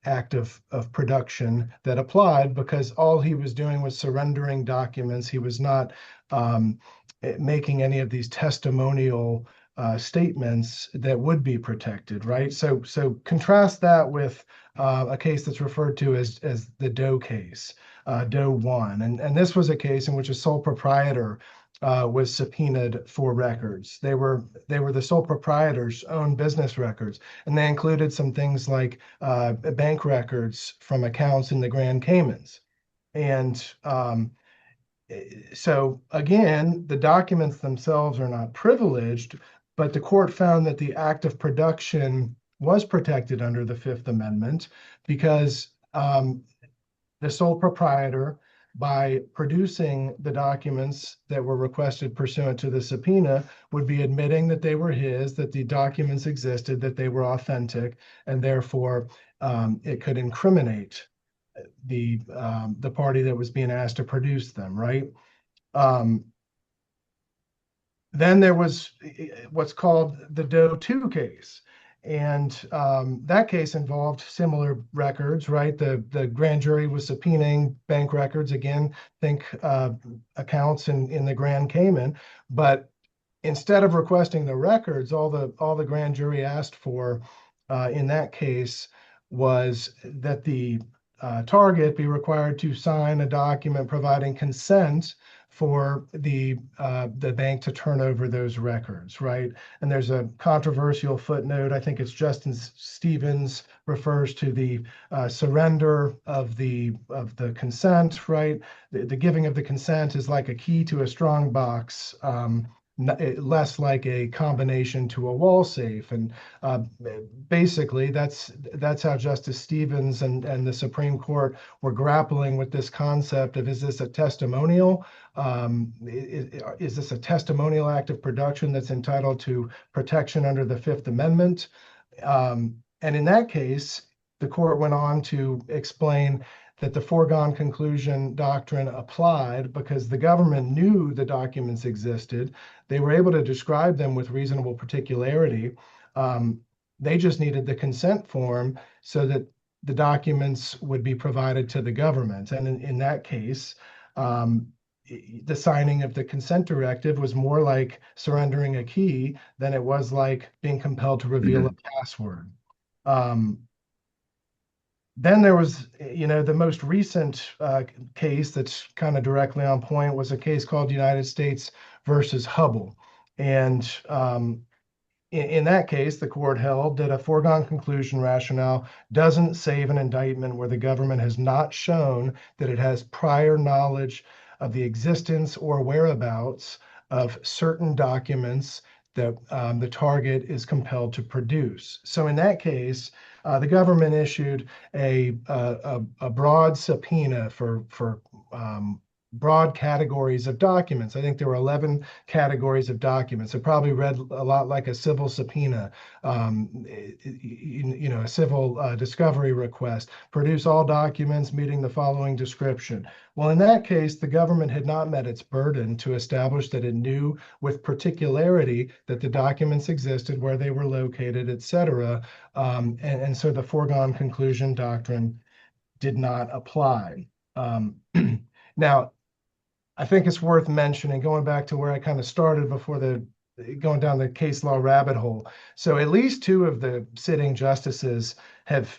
act of production that applied because all he was doing was surrendering documents. He was not making any of these testimonial statements that would be protected, right? So contrast that with a case that's referred to as the Doe case, Doe 1. And this was a case in which a sole proprietor was subpoenaed for records. They were the sole proprietor's own business records, and they included some things like bank records from accounts in the Grand Caymans. And so again, the documents themselves are not privileged, but the court found that the act of production was protected under the Fifth Amendment because the sole proprietor, by producing the documents that were requested pursuant to the subpoena, would be admitting that they were his, that the documents existed, that they were authentic, and therefore it could incriminate the party that was being asked to produce them, right? Then there was what's called the Doe 2 case. And that case involved similar records, right? The grand jury was subpoenaing bank records, again, think accounts in the Grand Cayman. But instead of requesting the records, all the grand jury asked for in that case was that the target be required to sign a document providing consent for the bank to turn over those records, right? And there's a controversial footnote. I think it's Justin Stevens refers to the surrender of the consent, right? The giving of the consent is like a key to a strong box, less like a combination to a wall safe. And basically, that's how Justice Stevens and the Supreme Court were grappling with this concept of, is this a testimonial? Is this a testimonial act of production that's entitled to protection under the Fifth Amendment? And in that case, the court went on to explain that the foregone conclusion doctrine applied because the government knew the documents existed. They were able to describe them with reasonable particularity. They just needed the consent form so that the documents would be provided to the government. And in that case, the signing of the consent directive was more like surrendering a key than it was like being compelled to reveal a password. Then there was, the most recent case that's kind of directly on point was a case called United States versus Hubble. And in that case, the court held that a foregone conclusion rationale doesn't save an indictment where the government has not shown that it has prior knowledge of the existence or whereabouts of certain documents that the target is compelled to produce. So in that case, the government issued a broad subpoena for broad categories of documents. I think there were 11 categories of documents. It probably read a lot like a civil subpoena, a civil discovery request. Produce all documents meeting the following description. Well, in that case, the government had not met its burden to establish that it knew with particularity that the documents existed, where they were located, et cetera. And so the foregone conclusion doctrine did not apply. Now, I think it's worth mentioning, going back to where I kind of started before going down the case law rabbit hole. So at least two of the sitting justices have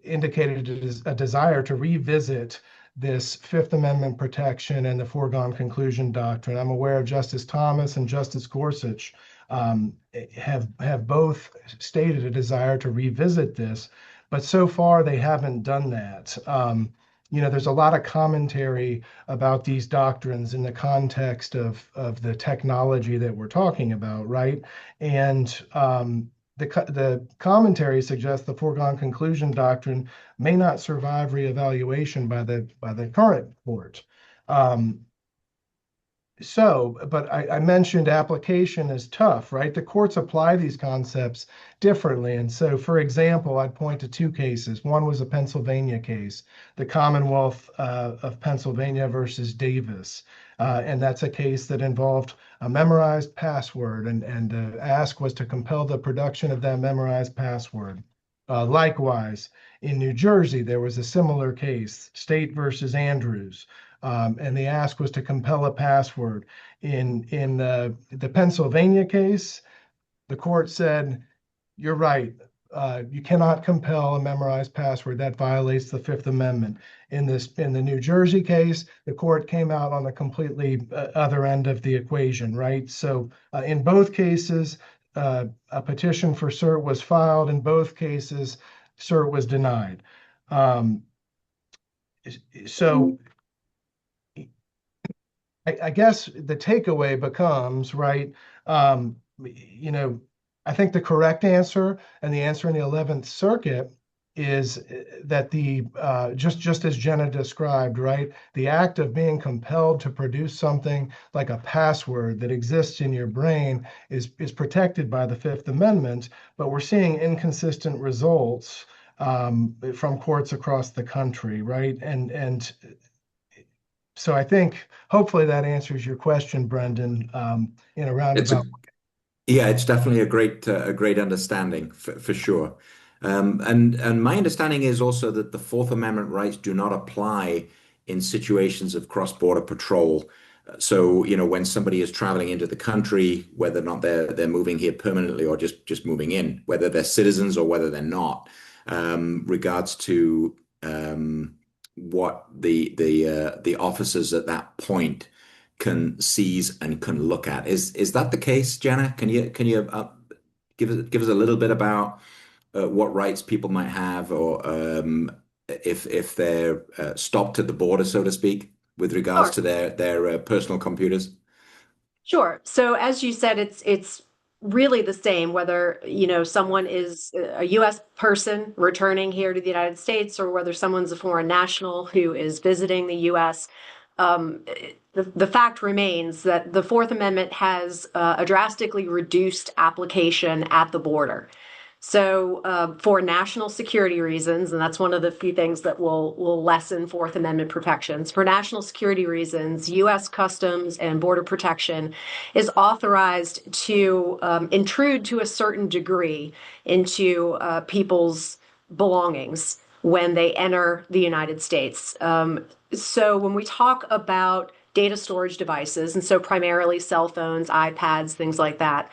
indicated a desire to revisit this Fifth Amendment protection and the foregone conclusion doctrine. I'm aware of Justice Thomas and Justice Gorsuch have both stated a desire to revisit this, but so far they haven't done that. There's a lot of commentary about these doctrines in the context of the technology that we're talking about, right? And the commentary suggests the foregone conclusion doctrine may not survive reevaluation by the current court. But I mentioned application is tough, right? The courts apply these concepts differently. And so, for example, I'd point to two cases. One was a Pennsylvania case, the Commonwealth of Pennsylvania versus Davis. And that's a case that involved a memorized password, and the ask was to compel the production of that memorized password. Likewise, in New Jersey, there was a similar case, State versus Andrews. And the ask was to compel a password. In the Pennsylvania case, the court said, you're right. You cannot compel a memorized password. That violates the Fifth Amendment. In the New Jersey case, the court came out on the completely other end of the equation, right? So in both cases, a petition for cert was filed. In both cases, cert was denied. So I guess the takeaway becomes, right, I think the correct answer and the answer in the 11th Circuit is that just as Jenna described, right, the act of being compelled to produce something like a password that exists in your brain is protected by the Fifth Amendment, but we're seeing inconsistent results from courts across the country, right? And so I think hopefully that answers your question, Brendan, in a roundabout. Yeah, it's definitely a great understanding for sure. And my understanding is also that the Fourth Amendment rights do not apply in situations of cross-border patrol. So, when somebody is traveling into the country, whether or not they're moving here permanently or just moving in, whether they're citizens or whether they're not, regards to what the officers at that point can seize and can look at. Is that the case, Jenna? Can you give us a little bit about what rights people might have, or if they're stopped at the border, so to speak, with regards to their personal computers? Sure. So as you said, it's really the same whether, someone is a U.S. person returning here to the United States or whether someone's a foreign national who is visiting the U.S. The fact remains that the Fourth Amendment has a drastically reduced application at the border. So for national security reasons, and that's one of the few things that will lessen Fourth Amendment protections, for national security reasons, U.S. Customs and Border Protection is authorized to intrude to a certain degree into people's belongings when they enter the United States. So when we talk about data storage devices, and so primarily cell phones, iPads, things like that,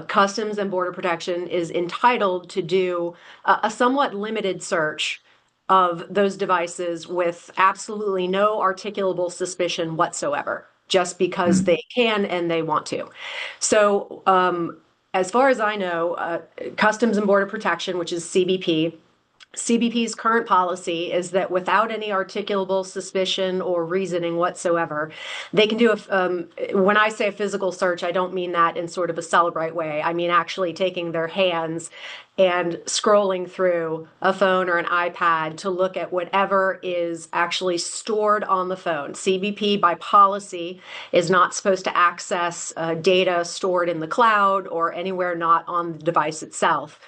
Customs and Border Protection is entitled to do a somewhat limited search of those devices with absolutely no articulable suspicion whatsoever, just because they can and they want to. So, as far as I know, Customs and Border Protection, which is CBP's current policy is that without any articulable suspicion or reasoning whatsoever, they can do when I say a physical search, I don't mean that in sort of a Celebrite way. I mean actually taking their hands and scrolling through a phone or an iPad to look at whatever is actually stored on the phone. CBP by policy is not supposed to access data stored in the cloud or anywhere not on the device itself.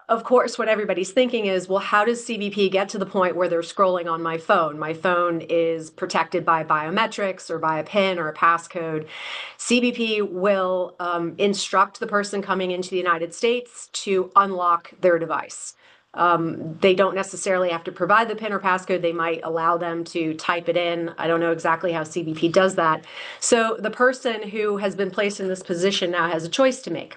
Of course, what everybody's thinking is, well, how does CBP get to the point where they're scrolling on my phone? My phone is protected by biometrics or by a PIN or a passcode. CBP will instruct the person coming into the United States to unlock their device. They don't necessarily have to provide the PIN or passcode. They might allow them to type it in. I don't know exactly how CBP does that. So the person who has been placed in this position now has a choice to make.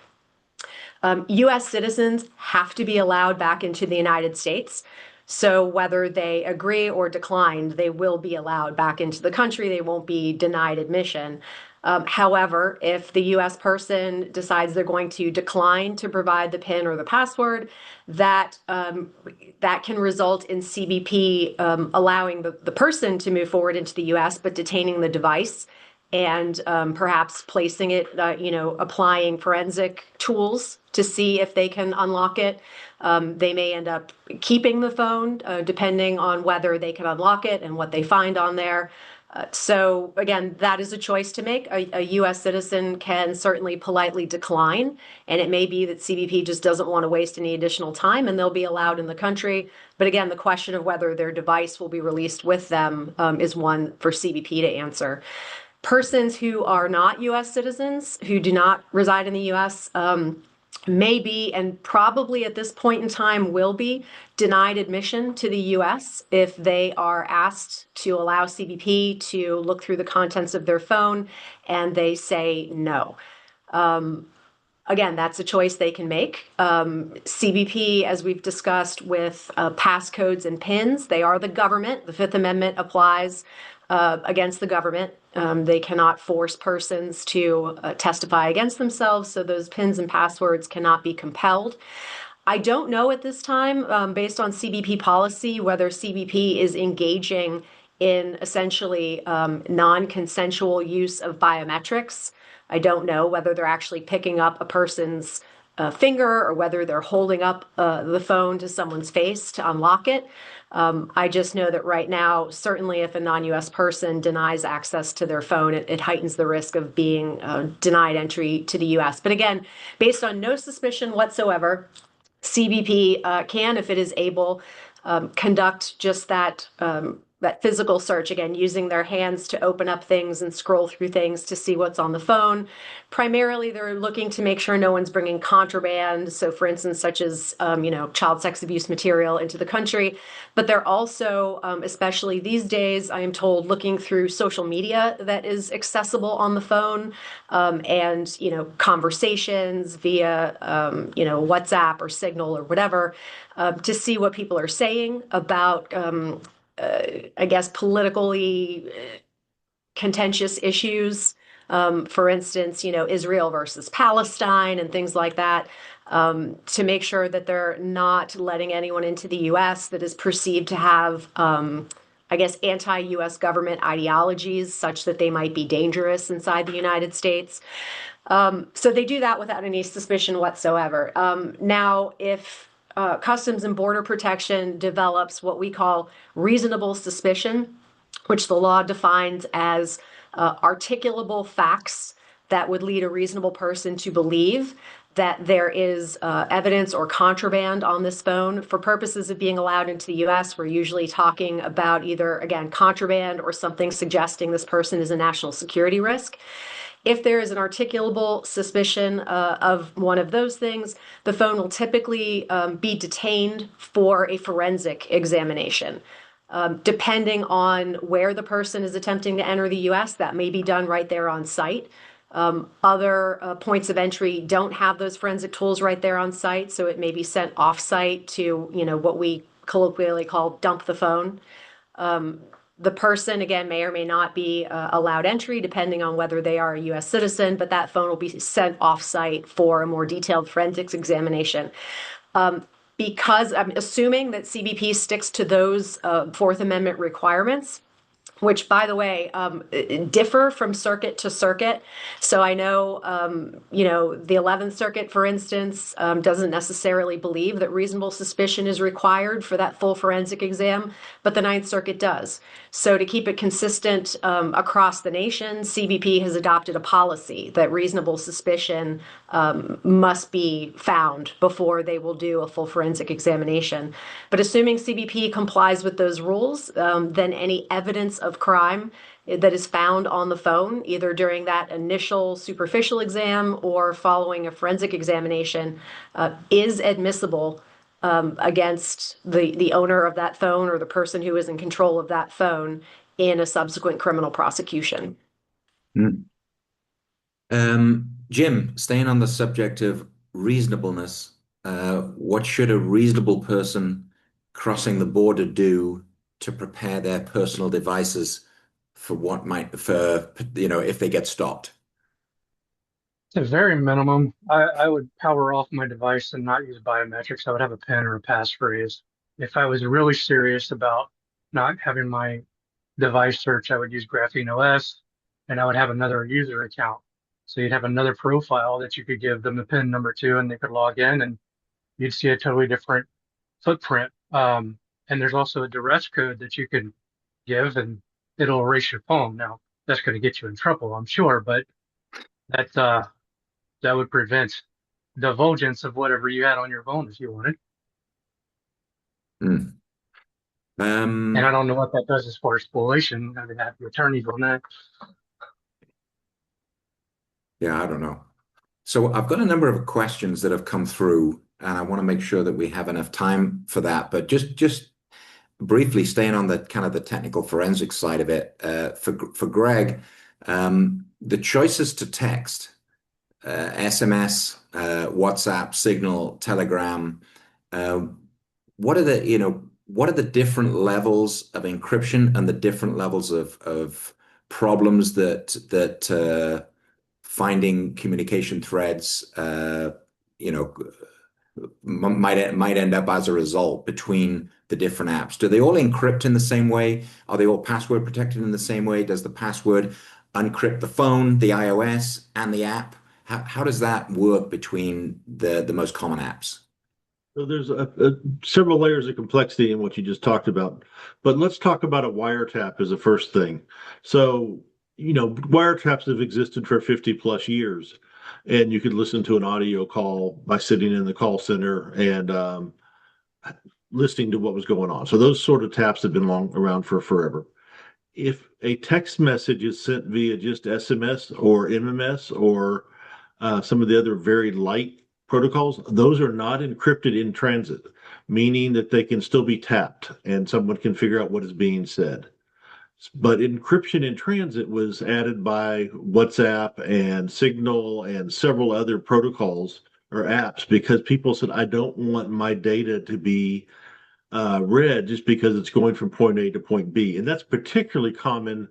U.S. citizens have to be allowed back into the United States. So whether they agree or decline, they will be allowed back into the country. They won't be denied admission. However, if the U.S. person decides they're going to decline to provide the PIN or the password, that can result in CBP allowing the person to move forward into the U.S., but detaining the device and perhaps placing it, applying forensic tools to see if they can unlock it. They may end up keeping the phone, depending on whether they can unlock it and what they find on there. So again, that is a choice to make. A U.S. citizen can certainly politely decline, and it may be that CBP just doesn't want to waste any additional time, and they'll be allowed in the country. But again, the question of whether their device will be released with them is one for CBP to answer. Persons who are not U.S. citizens, who do not reside in the U.S., may be, and probably at this point in time will be, denied admission to the U.S. if they are asked to allow CBP to look through the contents of their phone and they say no. Again, that's a choice they can make. CBP, as we've discussed with passcodes and PINs, they are the government. The Fifth Amendment applies against the government. They cannot force persons to testify against themselves, so those PINs and passwords cannot be compelled. I don't know at this time, based on CBP policy, whether CBP is engaging in essentially non-consensual use of biometrics. I don't know whether they're actually picking up a person's finger or whether they're holding up the phone to someone's face to unlock it. I just know that right now, certainly if a non-U.S. person denies access to their phone, it heightens the risk of being denied entry to the U.S. But again, based on no suspicion whatsoever, CBP can, if it is able, conduct just that physical search, again, using their hands to open up things and scroll through things to see what's on the phone. Primarily, they're looking to make sure no one's bringing contraband, so for instance, such as child sex abuse material into the country. But they're also, especially these days, I am told, looking through social media that is accessible on the phone, and conversations via WhatsApp or Signal or whatever, to see what people are saying about I guess, politically contentious issues. For instance, Israel versus Palestine and things like that, to make sure that they're not letting anyone into the U.S. that is perceived to have, I guess, anti-U.S. government ideologies such that they might be dangerous inside the United States. So they do that without any suspicion whatsoever. Now, if Customs and Border Protection develops what we call reasonable suspicion, which the law defines as articulable facts that would lead a reasonable person to believe that there is evidence or contraband on this phone. For purposes of being allowed into the US, we're usually talking about either, again, contraband or something suggesting this person is a national security risk. If there is an articulable suspicion of one of those things, the phone will typically be detained for a forensic examination. Depending on where the person is attempting to enter the US, that may be done right there on site. Other points of entry don't have those forensic tools right there on site, so it may be sent off-site to, what we colloquially call dump the phone. The person, again, may or may not be allowed entry, depending on whether they are a U.S. citizen, but that phone will be sent off-site for a more detailed forensics examination. Because I'm assuming that CBP sticks to those Fourth Amendment requirements, which, by the way, differ from circuit to circuit. So I know, the 11th Circuit, for instance, doesn't necessarily believe that reasonable suspicion is required for that full forensic exam, but the 9th Circuit does. So to keep it consistent across the nation, CBP has adopted a policy that reasonable suspicion must be found before they will do a full forensic examination. But assuming CBP complies with those rules, then any evidence of crime that is found on the phone, either during that initial superficial exam or following a forensic examination, is admissible against the owner of that phone or the person who is in control of that phone in a subsequent criminal prosecution. Jim, staying on the subject of reasonableness, what should a reasonable person crossing the border do to prepare their personal devices for if they get stopped? At very minimum, I would power off my device and not use biometrics. I would have a PIN or a passphrase. If I was really serious about not having my device search, I would use Graphene OS, and I would have another user account. So you'd have another profile that you could give them the PIN number to, and they could log in, and you'd see a totally different footprint. And there's also a duress code that you can give, and it'll erase your phone. Now, that's going to get you in trouble, I'm sure, but that would prevent divulgence of whatever you had on your phone if you wanted. And I don't know what that does as far as spoliation. I mean, have the attorneys on that. Yeah, I don't know. So I've got a number of questions that have come through, and I want to make sure that we have enough time for that. But just briefly staying on the kind of the technical forensic side of it, for Greg, the choices to text, SMS, WhatsApp, Signal, Telegram, what are the different levels of encryption and the different levels of problems that finding communication threads, might end up as a result between the different apps? Do they all encrypt in the same way? Are they all password protected in the same way? Does the password uncrypt the phone, the iOS, and the app? How does that work between the most common apps? So there's several layers of complexity in what you just talked about, but let's talk about a wiretap as the first thing. So, wiretaps have existed for 50 plus years, and you could listen to an audio call by sitting in the call center and listening to what was going on. So those sort of taps have been around for forever. If a text message is sent via just SMS or MMS or some of the other very light protocols, those are not encrypted in transit, meaning that they can still be tapped and someone can figure out what is being said. But encryption in transit was added by WhatsApp and Signal and several other protocols or apps because people said, I don't want my data to be read just because it's going from point A to point B. And that's particularly common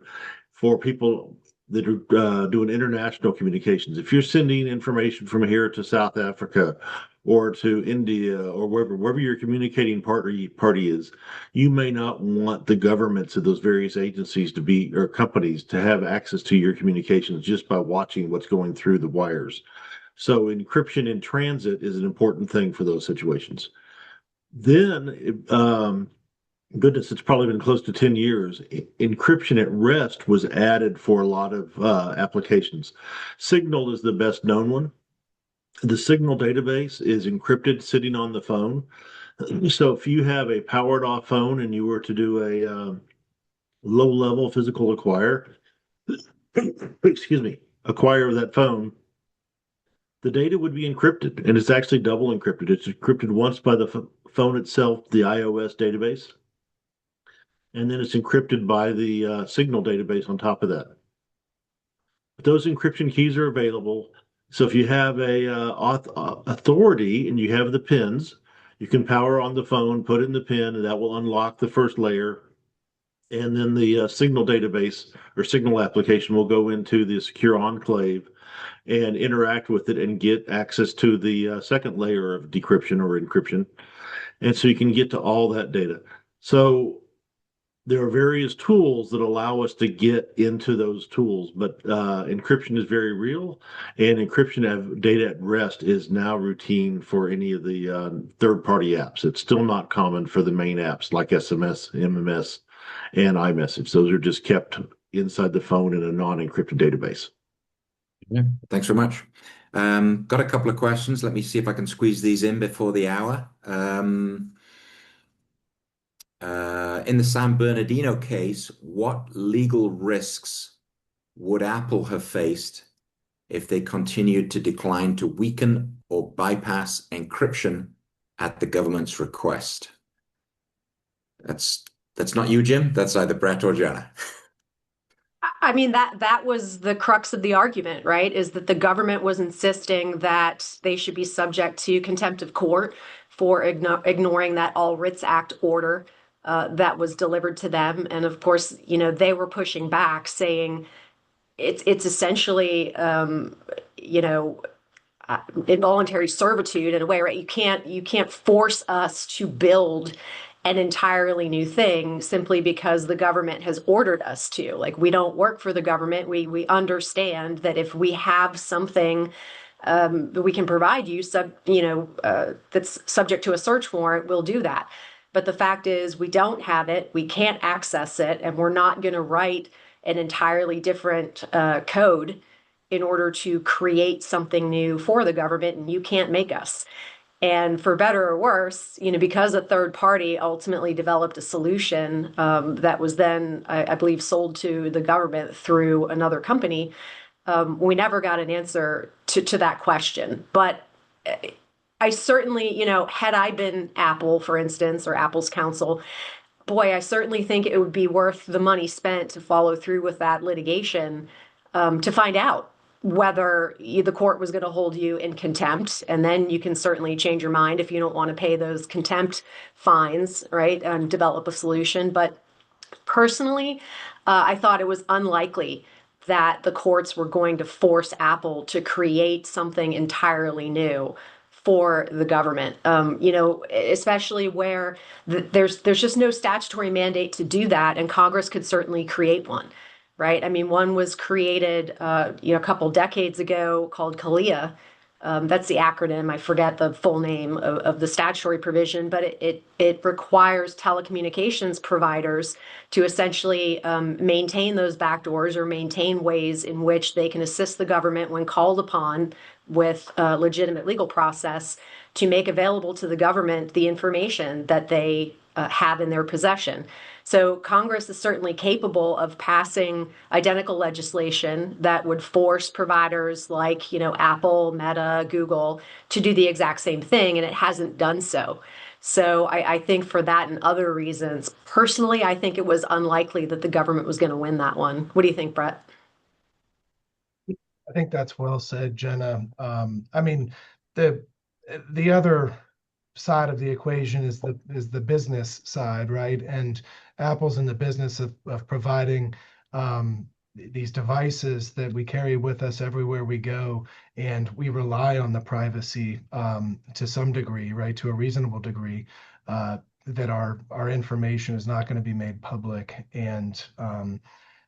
for people that are doing international communications. If you're sending information from here to South Africa or to India or wherever your communicating party is, you may not want the governments of those various agencies to be, or companies, to have access to your communications just by watching what's going through the wires. So encryption in transit is an important thing for those situations. Then, goodness, it's probably been close to 10 years. Encryption at rest was added for a lot of applications. Signal is the best known one. The signal database is encrypted sitting on the phone. So if you have a powered off phone and you were to do a low level physical excuse me, acquire that phone, the data would be encrypted, and it's actually double encrypted. It's encrypted once by the phone itself, the iOS database, and then it's encrypted by the Signal database on top of that. But those encryption keys are available. So if you have a authority and you have the pins, you can power on the phone, put in the pin, and that will unlock the first layer. And then the Signal database or Signal application will go into the secure enclave and interact with it and get access to the second layer of decryption or encryption. And so you can get to all that data. So there are various tools that allow us to get into those tools, but encryption is very real, and encryption of data at rest is now routine for any of the third-party apps. It's still not common for the main apps like SMS, MMS, and iMessage. Those are just kept inside the phone in a non-encrypted database. Yeah, thanks very much. Got a couple of questions. Let me see if I can squeeze these in before the hour. In the San Bernardino case, what legal risks would Apple have faced if they continued to decline to weaken or bypass encryption at the government's request? That's not you, Jim. That's either Brett or Jenna. I mean, that was the crux of the argument, right? Is that the government was insisting that they should be subject to contempt of court for ignoring that All Writs Act order that was delivered to them. And of course, they were pushing back, saying it's essentially, involuntary servitude in a way, right? You can't force us to build an entirely new thing simply because the government has ordered us to. Like, we don't work for the government. We understand that if we have something that we can provide you, that's subject to a search warrant, we'll do that. But the fact is, we don't have it, we can't access it, and we're not going to write an entirely different code in order to create something new for the government, and you can't make us. And for better or worse, because a third party ultimately developed a solution that was then, I believe, sold to the government through another company, we never got an answer to that question. But I certainly, had I been Apple, for instance, or Apple's counsel, boy, I certainly think it would be worth the money spent to follow through with that litigation to find out whether the court was going to hold you in contempt, and then you can certainly change your mind if you don't want to pay those contempt fines, right, and develop a solution. But personally, I thought it was unlikely that the courts were going to force Apple to create something entirely new for the government, especially where there's just no statutory mandate to do that, and Congress could certainly create one. Right. I mean, one was created, a couple decades ago called CALEA. That's the acronym. I forget the full name of the statutory provision, but it requires telecommunications providers to essentially maintain those backdoors or maintain ways in which they can assist the government when called upon with a legitimate legal process to make available to the government the information that they have in their possession. So Congress is certainly capable of passing identical legislation that would force providers like, Apple, Meta, Google to do the exact same thing, and it hasn't done so. So I think for that and other reasons, personally, I think it was unlikely that the government was going to win that one. What do you think, Brett? I think that's well said, Jenna. I mean, the other side of the equation is the business side, right? And Apple's in the business of providing these devices that we carry with us everywhere we go, and we rely on the privacy to some degree, right? To a reasonable degree, that our information is not going to be made public. And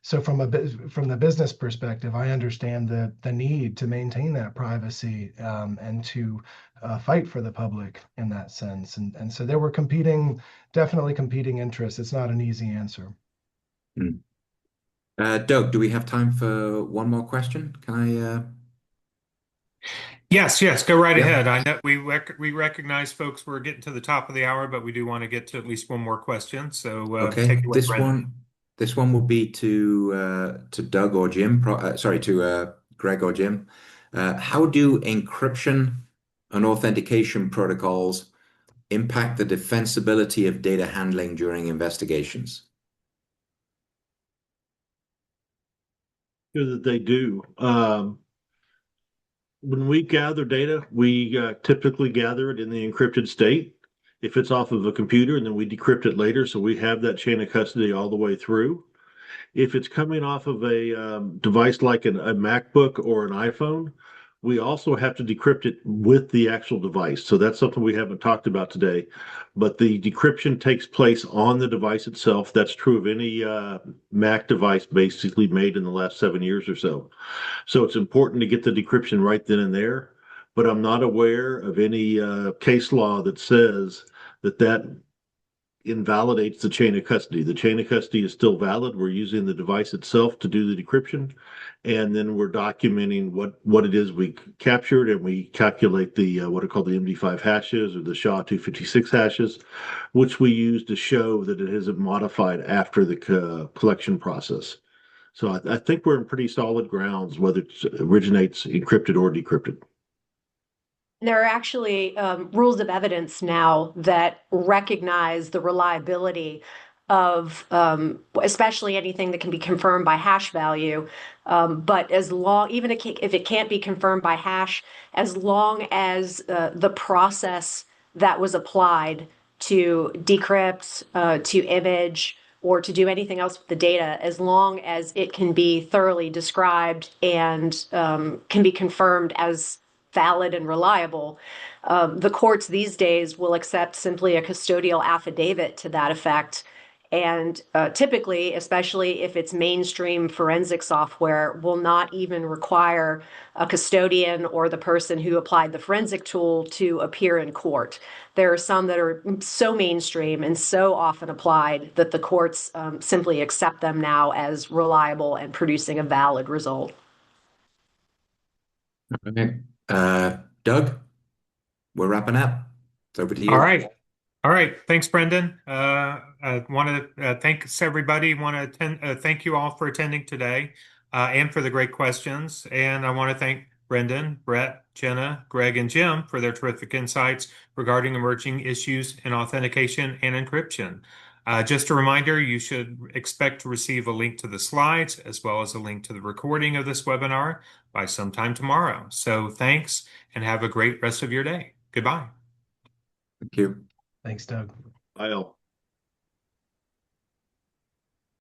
so from the business perspective, I understand the need to maintain that privacy and to fight for the public in that sense. And so there were definitely competing interests. It's not an easy answer. Hmm. Doug, do we have time for one more question? Can I? Yes, go right Yeah. ahead. I know we recognize folks we're getting to the top of the hour, but we do want to get to at least one more question. So take Okay. it away, Brendan. This one will be to Doug or Jim. Sorry, to Greg or Jim. How do encryption and authentication protocols impact the defensibility of data handling during investigations? Sure that they do. When we gather data, we typically gather it in the encrypted state. If it's off of a computer, and then we decrypt it later, so we have that chain of custody all the way through. If it's coming off of a device like a MacBook or an iPhone, we also have to decrypt it with the actual device. So that's something we haven't talked about today. But the decryption takes place on the device itself. That's true of any Mac device basically made in the last 7 years or so. So it's important to get the decryption right then and there. But I'm not aware of any case law that says that invalidates the chain of custody. The chain of custody is still valid. We're using the device itself to do the decryption, and then we're documenting what it is we captured, and we calculate the what are called the MD5 hashes or the SHA-256 hashes, which we use to show that it isn't modified after the collection process. So I think we're in pretty solid grounds, whether it originates encrypted or decrypted. There are actually rules of evidence now that recognize the reliability of especially anything that can be confirmed by hash value. But as long, even if it can't be confirmed by hash, as long as the process that was applied to decrypt, to image, or to do anything else with the data, as long as it can be thoroughly described and can be confirmed as valid and reliable, the courts these days will accept simply a custodial affidavit to that effect. And typically, especially if it's mainstream forensic software, will not even require a custodian or the person who applied the forensic tool to appear in court. There are some that are so mainstream and so often applied that the courts simply accept them now as reliable and producing a valid result. Okay. Doug, we're wrapping up. It's over to All you. right. All right. Thanks, Brendan. I want to thanks everybody. Want to thank you all for attending today and for the great questions. And I want to thank Brendan, Brett, Jenna, Greg, and Jim for their terrific insights regarding emerging issues in authentication and encryption. Just a reminder, you should expect to receive a link to the slides as well as a link to the recording of this webinar by sometime tomorrow. So thanks and have a great rest of your day. Goodbye. Thank you. Thanks, Doug. I'll